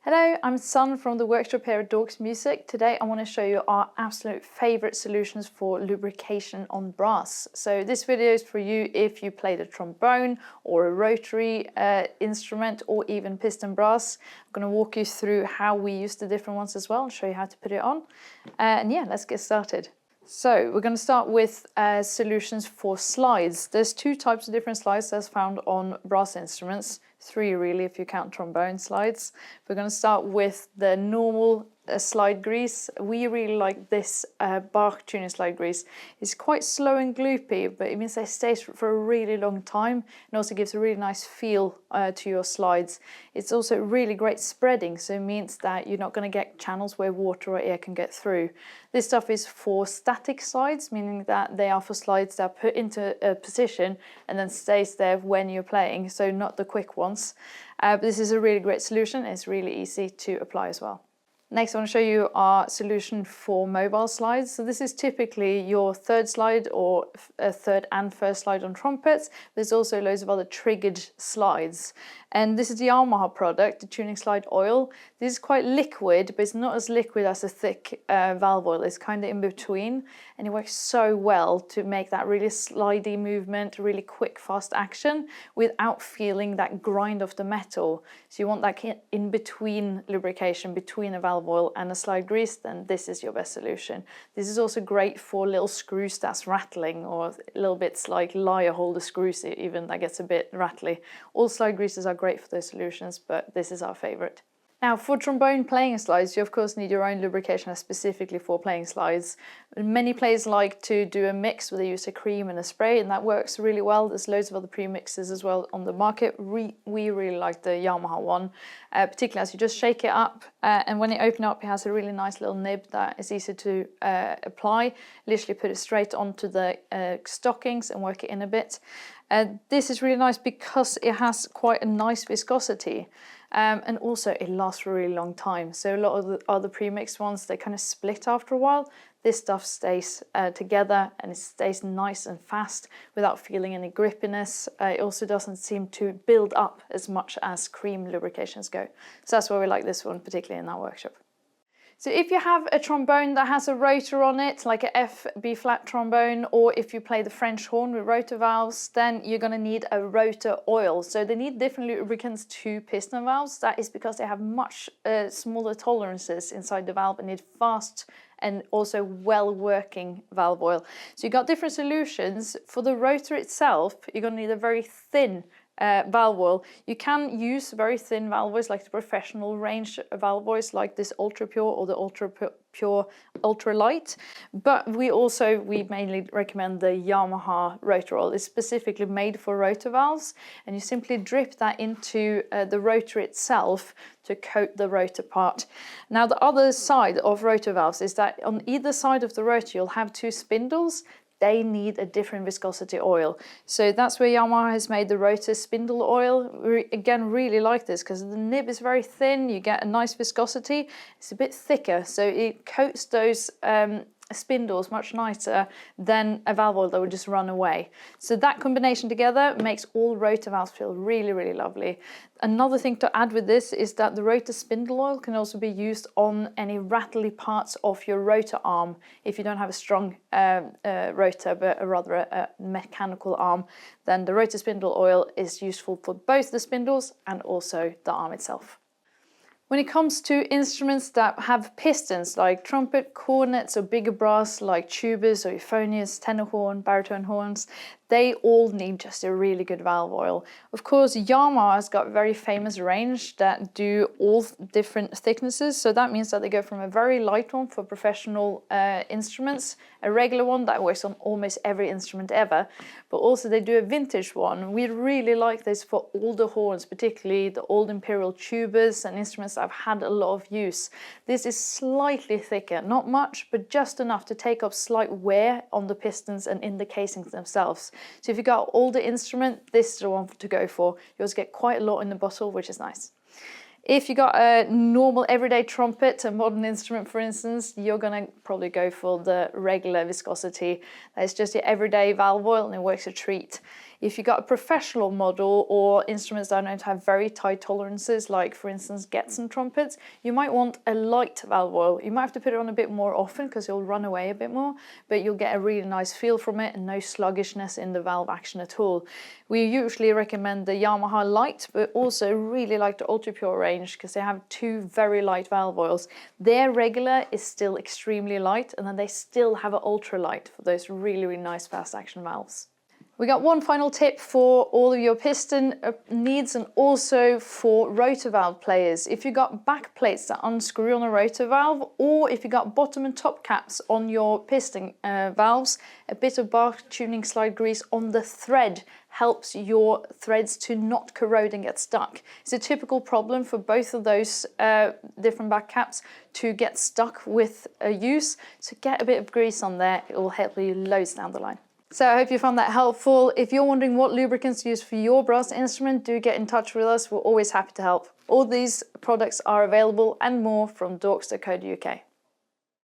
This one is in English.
Hello, I'm Sun from the workshop here at Dorks Music. Today I want to show you our absolute favorite solutions for lubrication on brass. So this video is for you if you play the trombone or a rotary instrument or even piston brass. I'm going to walk you through how we use the different ones as well and show you how to put it on. And yeah, let's get started. So we're going to start with solutions for slides. There's two types of different slides that's found on brass instruments. Three really if you count trombone slides. We're going to start with the normal slide grease. We really like this Bach tuning slide grease. It's quite slow and gloopy, but it means it stays for a really long time and also gives a really nice feel to your slides. It's also really great spreading, so it means that you're not going to get channels where water or air can get through. This stuff is for static slides, meaning that they are for slides that are put into a position and then stays there when you're playing, so not the quick ones. But this is a really great solution. It's really easy to apply as well. Next, I want to show you our solution for mobile slides. So this is typically your third slide or a third and first slide on trumpets. There's also loads of other triggered slides. And this is the Yamaha product, the tuning slide oil. This is quite liquid, but it's not as liquid as a thick valve oil. It's kind of in between, and it works so well to make that really slidey movement, really quick, fast action without feeling that grind of the metal. So you want that in between lubrication, between a valve oil and a slide grease, then this is your best solution. This is also great for little screws that's rattling, or little bits like lyre holder screws even that gets a bit rattly. All slide greases are great for those solutions, but this is our favorite. Now, for trombone playing slides, you of course need your own lubrication specifically for playing slides. Many players like to do a mix where they use a cream and a spray, and that works really well. There's loads of other premixes as well on the market. We really like the Yamaha one, particularly as you just shake it up, and when you open it up, it has a really nice little nib that is easy to apply. Literally put it straight onto the stockings and work it in a bit. This is really nice because it has quite a nice viscosity. And also it lasts for a really long time. So a lot of the other premixed ones, they kind of split after a while. This stuff stays together and it stays nice and fast without feeling any grippiness. It also doesn't seem to build up as much as cream lubrications go. So that's why we like this one, particularly in our workshop. So if you have a trombone that has a rotor on it, like a F B flat trombone, or if you play the French horn with rotor valves, then you're going to need a rotor oil. So they need different lubricants to piston valves. That is because they have much smaller tolerances inside the valve and need fast and also well-working valve oil. So you've got different solutions. For the rotor itself, you're going to need a very thin valve oil. You can use very thin valve oils like the professional range valve oils like this Ultra Pure or the Ultra Pure Ultra Light, but we mainly recommend the Yamaha rotor oil. It's specifically made for rotor valves, and you simply drip that into the rotor itself to coat the rotor part. Now the other side of rotor valves is that on either side of the rotor you'll have two spindles. They need a different viscosity oil. So that's where Yamaha has made the Rotor spindle oil. We again really like this because the nib is very thin, you get a nice viscosity, it's a bit thicker, so it coats those spindles much nicer than a valve oil that would just run away. So that combination together makes all rotor valves feel really, really lovely. Another thing to add with this is that the rotor spindle oil can also be used on any rattly parts of your rotor arm. If you don't have a strong rotor, but rather a mechanical arm, then the rotor spindle oil is useful for both the spindles and also the arm itself. When it comes to instruments that have pistons like trumpet, cornets, or bigger brass like tubas or euphoniums, tenor horn, baritone horns, they all need just a really good valve oil. Of course, Yamaha has got a very famous range that do all different thicknesses. So that means that they go from a very light one for professional instruments, a regular one that works on almost every instrument ever, but also they do a vintage one. We really like this for older horns, particularly the old imperial tubas and instruments that have had a lot of use. This is slightly thicker, not much, but just enough to take up slight wear on the pistons and in the casings themselves. So if you've got an older instrument, this is the one to go for. You also get quite a lot in the bottle, which is nice. If you got a normal everyday trumpet, a modern instrument for instance, you're going to probably go for the regular viscosity. It's just your everyday valve oil and it works a treat. If you got a professional model or instruments that don't have very tight tolerances, like for instance gets and trumpets, you might want a light valve oil. You might have to put it on a bit more often because it'll run away a bit more, but you'll get a really nice feel from it and no sluggishness in the valve action at all. We usually recommend the Yamaha Light, but also really like the Ultra Pure range because they have two very light valve oils. Their regular is still extremely light, and then they still have an ultra light for those really, really nice fast action valves. We got one final tip for all of your piston needs and also for rotor valve players. If you got back plates that unscrew on a rotor valve, or if you got bottom and top caps on your piston valves, a bit of bar tuning slide grease on the thread helps your threads to not corrode and get stuck. It's a typical problem for both of those different back caps to get stuck with use, so get a bit of grease on there, it will help you loads down the line. So I hope you found that helpful. If you're wondering what lubricants to use for your brass instrument, do get in touch with us. We're always happy to help. All these products are available and more from dorks.co.uk.